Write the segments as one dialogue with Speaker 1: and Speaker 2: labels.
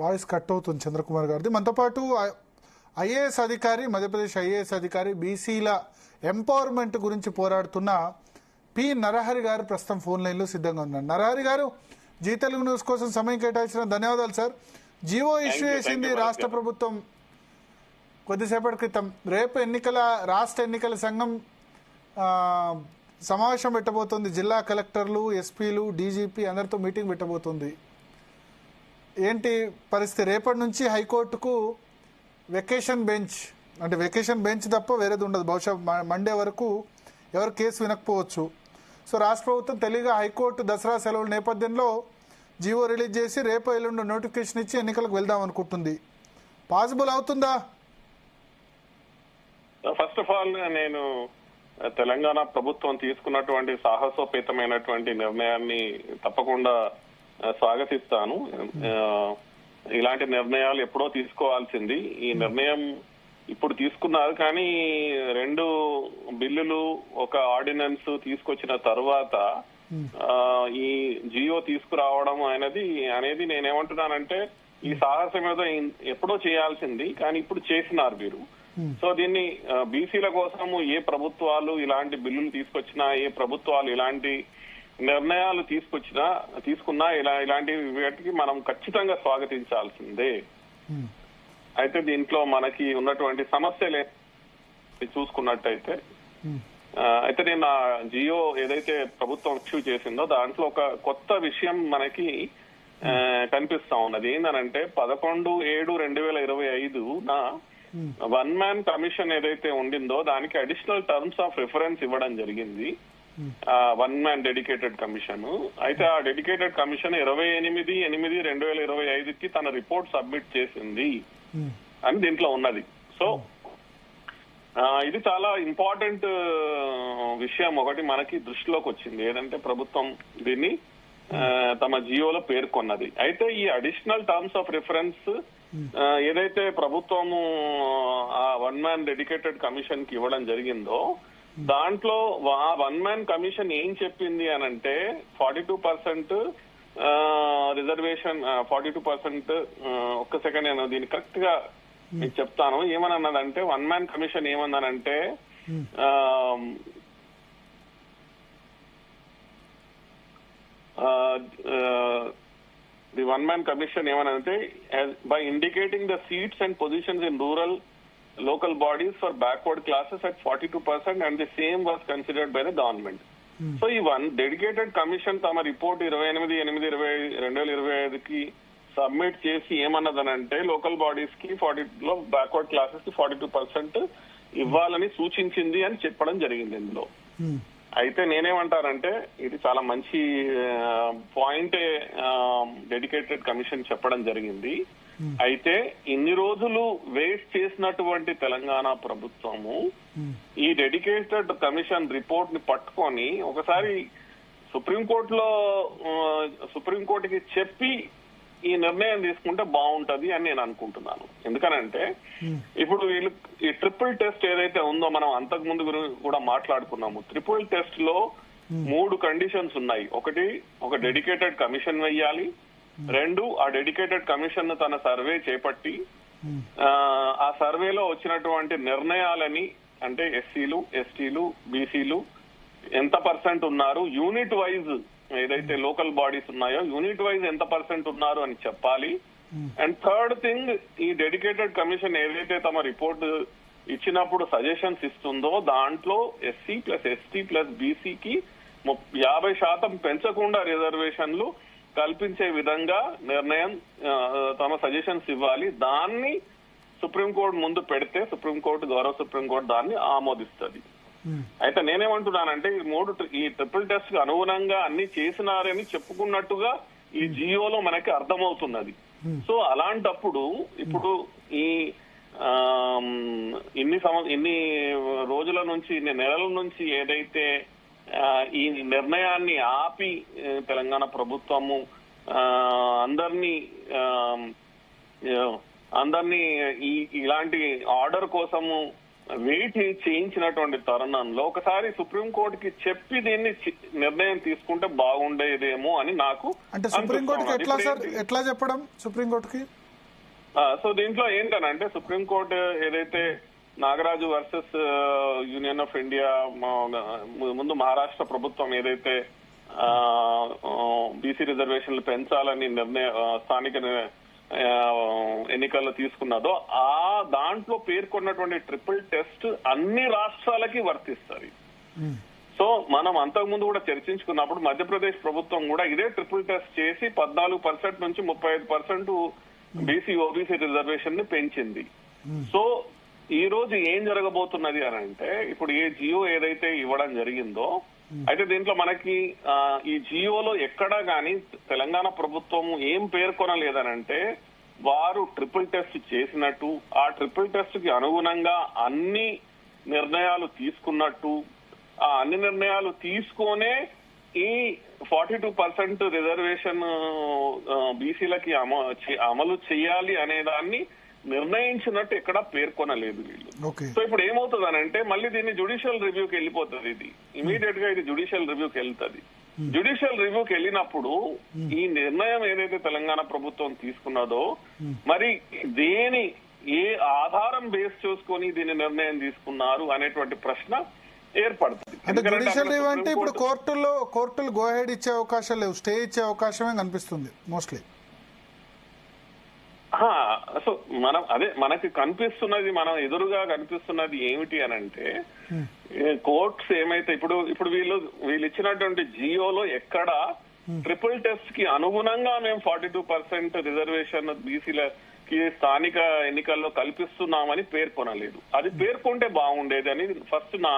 Speaker 1: Voice cut అవుతుంది చంద్రకుమార్ గారిది. మనతో పాటు ఐఏఎస్ అధికారి, మధ్యప్రదేశ్ ఐఏఎస్ అధికారి, బీసీల ఎంపవర్మెంట్ గురించి పోరాడుతున్న పి నరహరి గారు ప్రస్తుతం ఫోన్ లైన్లో సిద్ధంగా ఉన్నారు. నరహరి గారు, జీ తెలుగు న్యూస్ కోసం సమయం కేటాయించిన ధన్యవాదాలు సార్. జియో ఇష్యూ చేసింది రాష్ట్ర ప్రభుత్వం కొద్దిసేపటి క్రితం. రేపు రాష్ట్ర ఎన్నికల సంఘం సమావేశం పెట్టబోతోంది. జిల్లా కలెక్టర్లు, ఎస్పీలు, డీజీపీ అందరితో మీటింగ్ పెట్టబోతుంది. ఏంటి పరిస్థితి? రేపటి నుంచి హైకోర్టుకు వెకేషన్ బెంచ్ తప్ప వేరేది ఉండదు. బహుశా మండే వరకు ఎవరు కేసు వినకపోవచ్చు. సో రాష్ట్ర ప్రభుత్వం తెలివిగా హైకోర్టు దసరా సెలవుల నేపథ్యంలో జీవో రిలీజ్ చేసి రేపు ఎల్లుండి నోటిఫికేషన్ ఇచ్చి ఎన్నికలకు వెళ్దాం అనుకుంటుంది. పాసిబుల్ అవుతుందా?
Speaker 2: ఫస్ట్ ఆఫ్ ఆల్ నేను తెలంగాణ ప్రభుత్వం తీసుకున్నటువంటి సాహసోపేతమైనటువంటి నిర్ణయాన్ని తప్పకుండా స్వాగతిస్తాను. ఇలాంటి నిర్ణయాలు ఎప్పుడో తీసుకోవాల్సింది. ఈ నిర్ణయం ఇప్పుడు తీసుకున్నారు, కానీ 2 బిల్లులు, ఒక ఆర్డినెన్స్ తీసుకొచ్చిన తర్వాత ఈ జియో తీసుకురావడం అనేది నేనేమంటున్నానంటే ఈ సాహసం ఏదో ఎప్పుడో చేయాల్సింది, కానీ ఇప్పుడు చేసినారు మీరు. సో దీన్ని బీసీల కోసము ఏ ప్రభుత్వాలు ఇలాంటి బిల్లులు తీసుకొచ్చినా, ఏ ప్రభుత్వాలు ఇలాంటి నిర్ణయాలు తీసుకున్నా ఇలాంటి వాటికి మనం ఖచ్చితంగా స్వాగతించాల్సిందే. అయితే దీంట్లో మనకి ఉన్నటువంటి సమస్యలే చూసుకున్నట్టయితే అయితే నేను ఆ జియో ఏదైతే ప్రభుత్వం ఇష్యూ చేసిందో దాంట్లో ఒక కొత్త విషయం మనకి కనిపిస్తా ఉన్నది. ఏంటనంటే 11/7/2025 వన్ మ్యాన్ కమిషన్ ఏదైతే ఉండిందో దానికి అడిషనల్ టర్మ్స్ ఆఫ్ రిఫరెన్స్ ఇవ్వడం జరిగింది. One man dedicated commission. అయితే ఆ డెడికేటెడ్ కమిషన్ 28/8/2025 తన రిపోర్ట్ సబ్మిట్ చేసింది అని దీంట్లో ఉన్నది. సో ఇది చాలా ఇంపార్టెంట్ విషయం ఒకటి మనకి దృష్టిలోకి వచ్చింది. ఏదంటే ప్రభుత్వం దీన్ని తమ జియోలో పేర్కొన్నది. అయితే ఈ అడిషనల్ టర్మ్స్ ఆఫ్ రిఫరెన్స్ ఏదైతే ప్రభుత్వము ఆ వన్ మ్యాన్ డెడికేటెడ్ కమిషన్ కి ఇవ్వడం జరిగిందో దాంట్లో ఆ వన్ మ్యాన్ కమిషన్ ఏం చెప్పింది అనంటే 42% రిజర్వేషన్, 42%. ఒక్క సెకండ్, నేను దీన్ని కరెక్ట్ గా మీకు చెప్తాను. ఏమన్నదంటే వన్ మ్యాన్ కమిషన్ ఏమన్నానంటే the one man commission ఏమనంటే by indicating the seats and positions in rural local bodies for backward classes at 42% and the same was considered by the government. So ఈ one dedicated commission తమ report 28/8/2025 submit చేసి ఏమన్నదనంటే local bodies కి 40 backward classes కి 42% ఇవ్వాలని సూచించింది అని చెప్పడం జరిగింది ఇందులో. అయితే నేనేమంటారంటే ఇది చాలా మంచి పాయింటే డెడికేటెడ్ కమిషన్ చెప్పడం జరిగింది. అయితే ఇన్ని రోజులు వేస్ట్ చేసినటువంటి తెలంగాణ ప్రభుత్వము ఈ డెడికేటెడ్ కమిషన్ రిపోర్ట్ ని పట్టుకొని ఒకసారి సుప్రీంకోర్టుకి చెప్పి ఈ నిర్ణయం తీసుకుంటే బాగుంటది అని నేను అనుకుంటున్నాను. ఎందుకనంటే ఇప్పుడు వీళ్ళు ఈ ట్రిపుల్ టెస్ట్ ఏదైతే ఉందో మనం అంతకు ముందు కూడా మాట్లాడుకున్నాము. ట్రిపుల్ టెస్ట్ లో 3 కండిషన్స్ ఉన్నాయి. ఒకటి, ఒక డెడికేటెడ్ కమిషన్ వేయాలి. 2, ఆ డెడికేటెడ్ కమిషన్ తన సర్వే చేపట్టి ఆ సర్వేలో వచ్చినటువంటి నిర్ణయాలని, అంటే ఎస్సీలు, ఎస్టీలు, బీసీలు ఎంత % ఉన్నారు, యూనిట్ వైజ్ ఏదైతే లోకల్ బాడీస్ ఉన్నాయో యూనిట్ వైజ్ ఎంత % ఉన్నారు అని చెప్పాలి. అండ్ థర్డ్ థింగ్, ఈ డెడికేటెడ్ కమిషన్ ఏదైతే తమ రిపోర్ట్ ఇచ్చినప్పుడు సజెషన్స్ ఇస్తుందో దాంట్లో ఎస్సీ ప్లస్ ఎస్టీ ప్లస్ బీసీకి 50% పెంచకుండా రిజర్వేషన్లు కల్పించే విధంగా నిర్ణయం తమ సజెషన్స్ ఇవ్వాలి. దాన్ని సుప్రీంకోర్టు ముందు పెడితే గౌరవ సుప్రీంకోర్టు దాన్ని ఆమోదిస్తుంది. అయితే నేనేమంటున్నానంటే ఈ ట్రిపుల్ టెస్ట్ కి అనుగుణంగా అన్ని చేసినారని చెప్పుకున్నట్టుగా ఈ జియోలో మనకి అర్థమవుతున్నది. సో అలాంటప్పుడు ఇప్పుడు ఈ ఇన్ని రోజుల నుంచి, ఇన్ని నెలల నుంచి ఏదైతే ఈ నిర్ణయాన్ని ఆపి తెలంగాణ ప్రభుత్వము అందరినీ ఇలాంటి ఆర్డర్ కోసము వెయిట్ చేయించినటువంటి తరుణంలో ఒకసారి సుప్రీంకోర్టుకి చెప్పి దీన్ని నిర్ణయం తీసుకుంటే బాగుండేదేమో అని నాకు
Speaker 1: అంటే సుప్రీంకోర్టుకి ఎట్లా చెప్పడం సుప్రీంకోర్టుకి.
Speaker 2: సో దీంట్లో ఏంటనంటే సుప్రీంకోర్టు ఏదైతే Nagaraju versus union of India ముందు మహారాష్ట్ర ప్రభుత్వం ఏదైతే బీసీ రిజర్వేషన్లు పెంచాలని స్థానిక ఎన్నికల్లో తీసుకున్నదో ఆ దాంట్లో పేర్కొన్నటువంటి ట్రిపుల్ టెస్ట్ అన్ని రాష్ట్రాలకి వర్తిస్తుంది. సో మనం అంతకుముందు కూడా చర్చించుకున్నప్పుడు మధ్యప్రదేశ్ ప్రభుత్వం కూడా ఇదే ట్రిపుల్ టెస్ట్ చేసి 14% నుంచి 35% బీసీ ఓబీసీ రిజర్వేషన్ ని పెంచింది. సో ఈ రోజు ఏం జరగబోతున్నది అని అంటే ఇప్పుడు ఏ జియో ఏదైతే ఇవ్వడం జరిగిందో అయితే దీంట్లో మనకి ఈ జియోలో ఎక్కడా గానీ తెలంగాణ ప్రభుత్వం ఏం పేర్కొనలేదనంటే వారు ట్రిపుల్ టెస్ట్ చేసినట్టు ఆ ట్రిపుల్ టెస్ట్ కి అనుగుణంగా అన్ని నిర్ణయాలు తీసుకున్నట్టు ఆ అన్ని నిర్ణయాలు తీసుకొనే ఈ 42% రిజర్వేషన్ బీసీలకి అమలు చేయాలి అనే దాన్ని నిర్ణయించినట్టు ఎక్కడా పేర్కొనలేదు వీళ్ళు. సో ఇప్పుడు ఏమవుతుంది అంటే మళ్ళీ దీన్ని జ్యుడిషియల్ రివ్యూకి వెళ్ళిపోతుంది. ఇది ఇమీడియట్ గా ఇది జ్యుడిషియల్ రివ్యూకి వెళ్తుంది. జ్యుడిషియల్ రివ్యూకి వెళ్ళినప్పుడు ఈ నిర్ణయం ఏదైతే తెలంగాణ ప్రభుత్వం తీసుకున్నదో మరి ఏ ఆధారం బేస్ చేసుకొని దీని నిర్ణయం తీసుకున్నారు అనేటువంటి ప్రశ్న ఏర్పడుతుంది.
Speaker 1: అంటే జ్యుడిషియల్ రివ్యూ అంటే ఇప్పుడు కోర్టులు గో హెడ్ ఇచ్చే అవకాశం లేవు, స్టే ఇచ్చే అవకాశమే కనిపిస్తుంది మోస్ట్లీ.
Speaker 2: సో మనం మనకి కనిపిస్తున్నది మనం ఎదురుగా కనిపిస్తున్నది ఏమిటి అని అంటే కోర్ట్స్ ఏమైతే ఇప్పుడు వీళ్ళు ఇచ్చినటువంటి జియోలో ఎక్కడ ట్రిపుల్ టెస్ట్ కి అనుగుణంగా మేము 42% రిజర్వేషన్ బీసీలకి స్థానిక ఎన్నికల్లో కల్పిస్తున్నామని పేర్కొనలేదు. అది పేర్కొంటే బాగుండేది అని ఫస్ట్ నా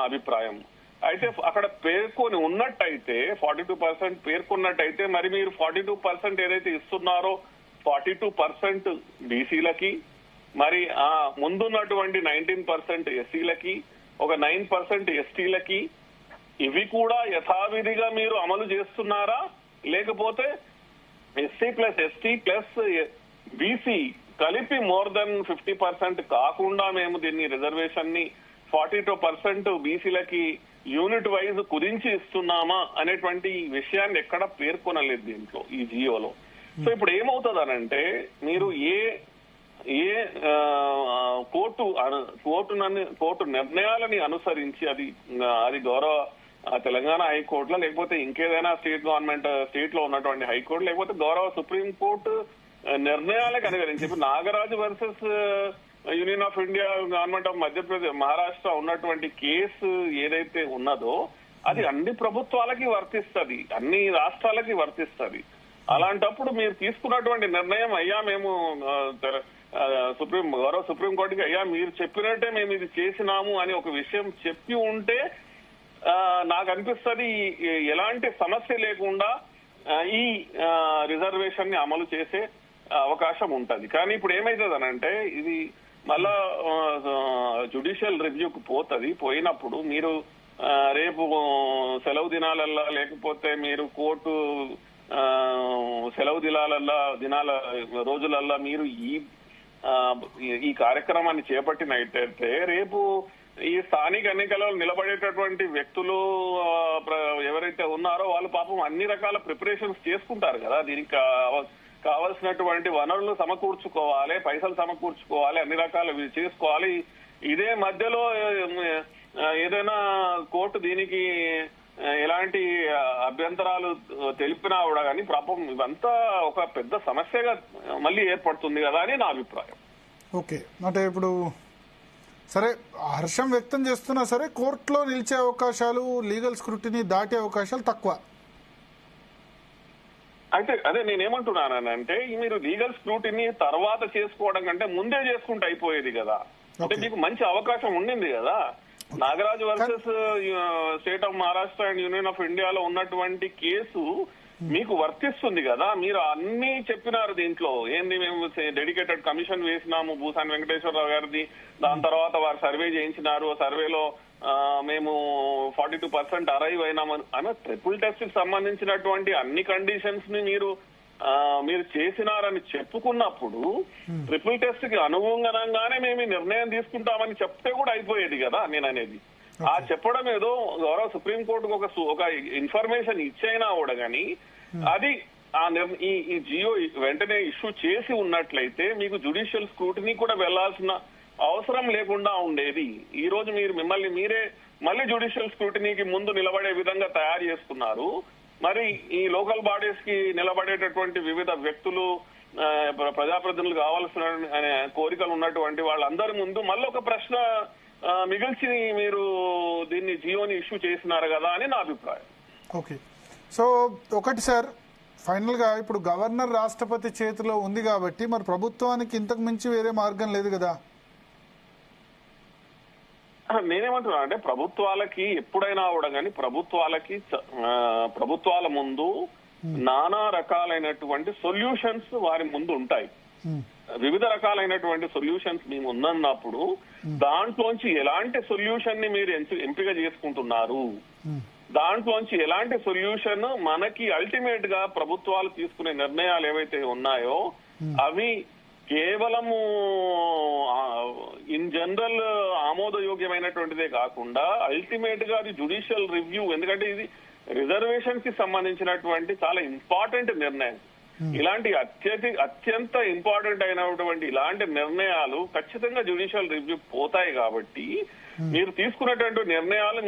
Speaker 2: అభిప్రాయం. అయితే అక్కడ పేర్కొని ఉన్నట్టయితే 42% పేర్కొన్నట్టయితే మరి మీరు 42% ఏదైతే ఇస్తున్నారో 42% బీసీలకి మరి ఆ ముందున్నటువంటి 19% ఎస్సీలకి ఒక 9% ఎస్టీలకి ఇవి కూడా యథావిధిగా మీరు అమలు చేస్తున్నారా లేకపోతే SC plus ST plus BC కలిపి మోర్ దెన్ 50% కాకుండా మేము దీన్ని రిజర్వేషన్ ని 42% బీసీలకి యూనిట్ వైజ్ కుదించి ఇస్తున్నామా అనేటువంటి విషయాన్ని ఎక్కడ పేర్కొనలేదు దీంట్లో ఈ జియోలో. సో ఇప్పుడు ఏమవుతుందనంటే మీరు ఏ కోర్టు నిర్ణయాలని అనుసరించి అది గౌరవ తెలంగాణ హైకోర్టులో లేకపోతే ఇంకేదైనా స్టేట్ లో ఉన్నటువంటి హైకోర్టు లేకపోతే గౌరవ సుప్రీంకోర్టు నిర్ణయాలకు అనుసరించి ఇప్పుడు Nagaraju versus union of India government of Madhya Pradesh Maharashtra ఉన్నటువంటి కేసు ఏదైతే ఉన్నదో అది అన్ని ప్రభుత్వాలకి వర్తిస్తుంది, అన్ని రాష్ట్రాలకి వర్తిస్తుంది. అలాంటప్పుడు మీరు తీసుకున్నటువంటి నిర్ణయం అయ్యా మేము గౌరవ సుప్రీంకోర్టుకి అయ్యా మీరు చెప్పినట్టే మేము ఇది చేసినాము అని ఒక విషయం చెప్పి ఉంటే నాకు అనిపిస్తుంది ఎలాంటి సమస్య లేకుండా ఈ రిజర్వేషన్ ని అమలు చేసే అవకాశం ఉంటది. కానీ ఇప్పుడు ఏమైతుందనంటే ఇది మళ్ళా జ్యుడిషియల్ రివ్యూకి పోయినప్పుడు మీరు రేపు సెలవు దినాలల్లా లేకపోతే మీరు కోర్టు సెలవు రోజులల్లా మీరు ఈ కార్యక్రమాన్ని చేపట్టినట్టయితే రేపు ఈ స్థానిక ఎన్నికలలో నిలబడేటటువంటి వ్యక్తులు ఎవరైతే ఉన్నారో వాళ్ళు పాపం అన్ని రకాల ప్రిపరేషన్స్ చేసుకుంటారు కదా. దీనికి కావాల్సినటువంటి వనరులు సమకూర్చుకోవాలి, పైసలు సమకూర్చుకోవాలి, అన్ని రకాలు చేసుకోవాలి. ఇదే మధ్యలో ఏదైనా కోర్టు దీనికి ఎలాంటి అభ్యంతరాలు తెలిపినా కూడా కానీ పాపం ఇదంతా ఒక పెద్ద సమస్యగా మళ్ళీ ఏర్పడుతుంది కదా అని నా అభిప్రాయం.
Speaker 1: ఓకే, అంటే ఇప్పుడు సరే హర్షం వ్యక్తం చేస్తున్నా సరే కోర్టులో నిలిచే అవకాశాలు లీగల్ స్క్రూటినీ దాటే అవకాశాలు తక్కువ.
Speaker 2: అయితే అదే నేనేమంటున్నానంటే మీరు లీగల్ స్క్రూటినీ తర్వాత చేసుకోవడం కంటే ముందే చేసుకుంటే అయిపోయేది కదా. అంటే మీకు మంచి అవకాశం ఉండింది కదా. Nagaraju versus state of Maharashtra and union of ఇండియాలో ఉన్నటువంటి కేసు మీకు వర్తిస్తుంది కదా. మీరు అన్ని చెప్పినారు దీంట్లో ఏంది మేము డెడికేటెడ్ కమిషన్ వేసినాము భూసాని వెంకటేశ్వరరావు గారిది, దాని తర్వాత వారు సర్వే చేయించినారు, సర్వేలో మేము 42% అరైవ్ అయినామని ట్రిపుల్ టెస్ట్ కి సంబంధించినటువంటి అన్ని కండిషన్స్ ని మీరు మీరు చేసినారని చెప్పుకున్నప్పుడు ట్రిపుల్ టెస్ట్ కి అనుగుణంగానే మేము ఈ నిర్ణయం తీసుకుంటామని చెప్తే కూడా అయిపోయేది కదా నేను అనేది. ఆ చెప్పడం ఏదో గౌరవ సుప్రీంకోర్టుకు ఒక ఇన్ఫర్మేషన్ ఇచ్చైనా కూడా గానీ అది ఈ జియో వెంటనే ఇష్యూ చేసి ఉన్నట్లయితే మీకు జ్యుడిషియల్ స్క్రూటినీ కూడా వెళ్లాల్సిన అవసరం లేకుండా ఉండేది. ఈ రోజు మీరు మిమ్మల్ని మీరే మళ్ళీ జ్యుడిషియల్ స్క్రూటినీకి ముందు నిలబడే విధంగా తయారు చేసుకున్నారు. మరి ఈ లోకల్ బాడీస్ కి నిలబడేటటువంటి వివిధ వ్యక్తులు, ప్రజాప్రతినిధులు కావాల్సిన కోరికలు ఉన్నటువంటి వాళ్ళందరి ముందు మళ్ళీ ఒక ప్రశ్న మిగిల్చి మీరు దీన్ని జియోని ఇష్యూ చేసినారు కదా అని నా అభిప్రాయం.
Speaker 1: ఓకే, సో ఒకటి సార్, ఫైనల్ గా ఇప్పుడు గవర్నర్ రాష్ట్రపతి చేతిలో ఉంది కాబట్టి మరి ప్రభుత్వానికి ఇంతకు మించి వేరే మార్గం లేదు కదా.
Speaker 2: నేనేమంటున్నా అంటే ప్రభుత్వాలకి ఎప్పుడైనా కూడా కానీ ప్రభుత్వాల ముందు నానా రకాలైనటువంటి సొల్యూషన్స్ వారి ముందు ఉంటాయి. వివిధ రకాలైనటువంటి సొల్యూషన్స్ మేము ఉన్నప్పుడు దాంట్లోంచి ఎలాంటి సొల్యూషన్ ని మీరు ఎంపిక చేసుకుంటున్నారు, దాంట్లోంచి ఎలాంటి సొల్యూషన్ మనకి అల్టిమేట్ గా ప్రభుత్వాలు తీసుకునే నిర్ణయాలు ఏవైతే ఉన్నాయో అవి కేవలము ఇన్ జనరల్ ఆమోదయోగ్యమైనటువంటిదే కాకుండా అల్టిమేట్ గా అది జ్యుడిషియల్ రివ్యూ, ఎందుకంటే ఇది రిజర్వేషన్ కి సంబంధించినటువంటి చాలా ఇంపార్టెంట్ నిర్ణయం. ఇలాంటి అత్యంత ఇంపార్టెంట్ అయినటువంటి ఇలాంటి నిర్ణయాలు ఖచ్చితంగా జ్యుడిషియల్ రివ్యూ పోతాయి. కాబట్టి మీరు తీసుకున్నటువంటి నిర్ణయాలు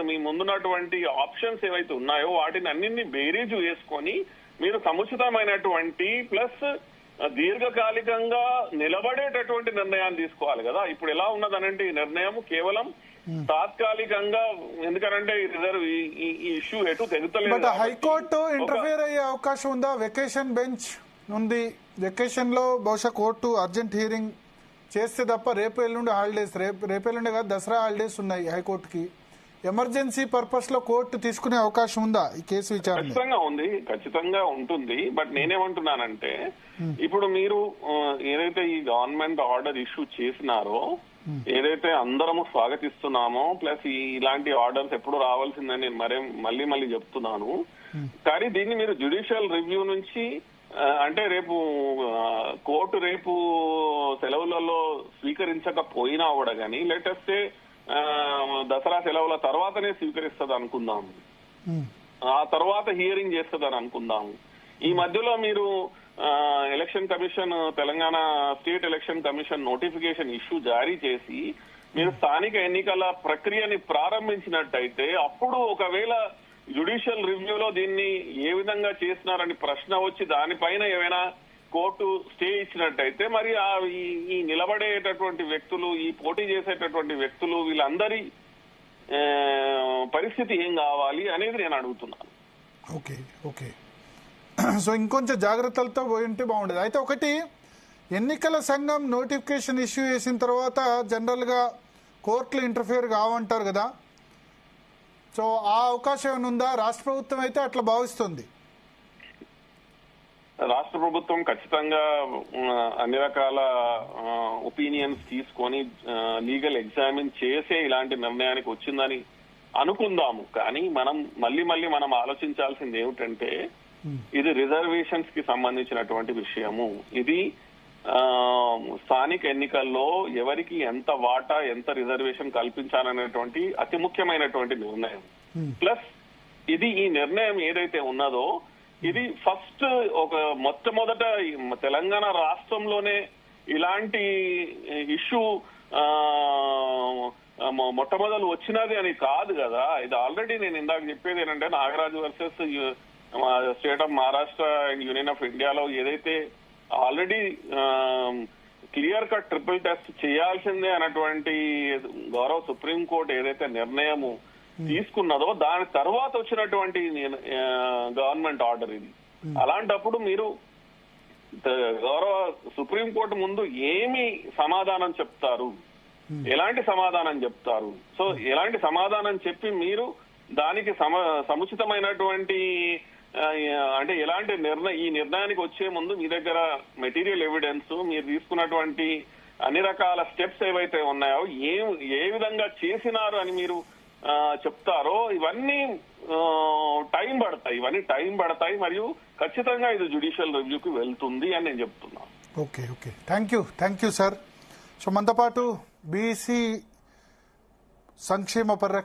Speaker 2: మీ ముందున్నటువంటి ఆప్షన్స్ ఏవైతే ఉన్నాయో వాటిని అన్నింటినీ బేరీజు వేసుకొని మీరు సముచితమైనటువంటి ప్లస్ దీర్ఘకాలికంగా నిలబడేటటువంటి నిర్ణయాన్ని తీసుకోవాలి కదా. ఇప్పుడు ఎలా ఉన్నదనంటే ఈ నిర్ణయం కేవలం తాత్కాలికంగా, ఎందుకంటే ఈ ఇష్యూ ఎటు తెగుతలేదు.
Speaker 1: హైకోర్టు ఇంటర్ఫియర్ అయ్యే అవకాశం ఉందా? వెకేషన్ బెంచ్ ఉంది, వెకేషన్ లో బహుశా కోర్టు అర్జెంట్ హియరింగ్ చేస్తే తప్ప రేపు ఎల్లుండి హాలిడేస్, రేపు ఎల్లుండి కాదు దసరా హాలిడేస్ ఉన్నాయి హైకోర్టుకి. ఎమర్జెన్సీ పర్పస్ లో కోర్టు తీసుకునే అవకాశం ఉందా ఈ కేసు విచారణ?
Speaker 2: ఖచ్చితంగా ఉంటుంది. బట్ నేనేమంటున్నానంటే ఇప్పుడు మీరు ఏదైతే ఈ గవర్నమెంట్ ఆర్డర్ ఇష్యూ చేసినారో, ఏదైతే అందరము స్వాగతిస్తున్నామో, ప్లస్ ఇలాంటి ఆర్డర్స్ ఎప్పుడు రావాల్సిందని నేను మళ్ళీ చెప్తున్నాను. కానీ దీన్ని మీరు జ్యుడిషియల్ రివ్యూ నుంచి అంటే కోర్టు రేపు సెలవులలో స్వీకరించకపోయినా కూడా కానీ లేటెస్ట్ దసరా సెలవుల తర్వాతనే స్వీకరిస్తుంది అనుకుందాము, ఆ తర్వాత హియరింగ్ చేస్తుందని అనుకుందాము. ఈ మధ్యలో మీరు election commission, Telangana state election commission notification issue జారీ చేసి మీరు స్థానిక ఎన్నికల ప్రక్రియని ప్రారంభించినట్టయితే అప్పుడు ఒకవేళ జ్యుడిషియల్ రివ్యూలో దీన్ని ఏ విధంగా చేసినారని ప్రశ్న వచ్చి దానిపైన ఏమైనా కోర్టు స్టే ఇచ్చినట్టయితే మరి ఈ నిలబడేటటువంటి వ్యక్తులు, ఈ పోటీ చేసేటటువంటి వ్యక్తులు, వీళ్ళందరి పరిస్థితి ఏం కావాలి అనేది నేను అడుగుతున్నాను.
Speaker 1: ఓకే, సో ఇంకొంచెం జాగ్రత్తలతో పోయి ఉంటే బాగుండేది. అయితే ఒకటి, ఎన్నికల సంఘం నోటిఫికేషన్ ఇష్యూ చేసిన తర్వాత జనరల్ గా కోర్టులు ఇంటర్ఫియర్ కావంటారు కదా, సో ఆ అవకాశం ఏమైనా ఉందా? రాష్ట్ర ప్రభుత్వం అయితే అట్లా భావిస్తుంది.
Speaker 2: రాష్ట్ర ప్రభుత్వం ఖచ్చితంగా అన్ని రకాల ఒపీనియన్స్ తీసుకొని లీగల్ ఎగ్జామిన్ చేసే ఇలాంటి నిర్ణయానికి వచ్చిందని అనుకుందాము. కానీ మళ్ళీ మనం ఆలోచించాల్సింది ఏమిటంటే ఇది రిజర్వేషన్స్ కి సంబంధించినటువంటి విషయము. ఇది స్థానిక ఎన్నికల్లో ఎవరికి ఎంత వాటా, ఎంత రిజర్వేషన్ కల్పించాలనేటువంటి అతి ముఖ్యమైనటువంటి నిర్ణయం. ప్లస్ ఈ నిర్ణయం ఏదైతే ఉన్నదో ఇది ఫస్ట్ మొట్టమొదట తెలంగాణ రాష్ట్రంలోనే ఇలాంటి ఇష్యూ మొట్టమొదలు వచ్చినది అని కాదు కదా. ఇది ఆల్రెడీ నేను ఇందాక చెప్పేది ఏంటంటే Nagaraju versus state of Maharashtra and union of ఇండియాలో ఏదైతే already clear cut triple test చేయాల్సిందే అన్నటువంటి గౌరవ సుప్రీంకోర్టు ఏదైతే నిర్ణయము తీసుకున్నదో దాని తర్వాత వచ్చినటువంటి గవర్నమెంట్ ఆర్డర్ ఇది. అలాంటప్పుడు మీరు గౌరవ సుప్రీంకోర్టు ముందు ఏమి సమాధానం చెప్తారు, ఎలాంటి సమాధానం చెప్తారు? సో ఎలాంటి సమాధానం చెప్పి మీరు దానికి సముచితమైనటువంటి అంటే ఎలాంటి ఈ నిర్ణయానికి వచ్చే ముందు మీ దగ్గర మెటీరియల్ ఎవిడెన్స్, మీరు తీసుకున్నటువంటి అన్ని రకాల స్టెప్స్ ఏవైతే ఉన్నాయో ఏ విధంగా చేసినారు అని మీరు చెప్తారో ఇవన్నీ టైం పడతాయి మరియు ఖచ్చితంగా ఇది జ్యుడిషియల్ రివ్యూకి వెళ్తుంది అని నేను చెప్తున్నాను.
Speaker 1: Okay thank you sir. So మనతో పాటు బీసీ సంక్షేమ పరిరక్షణ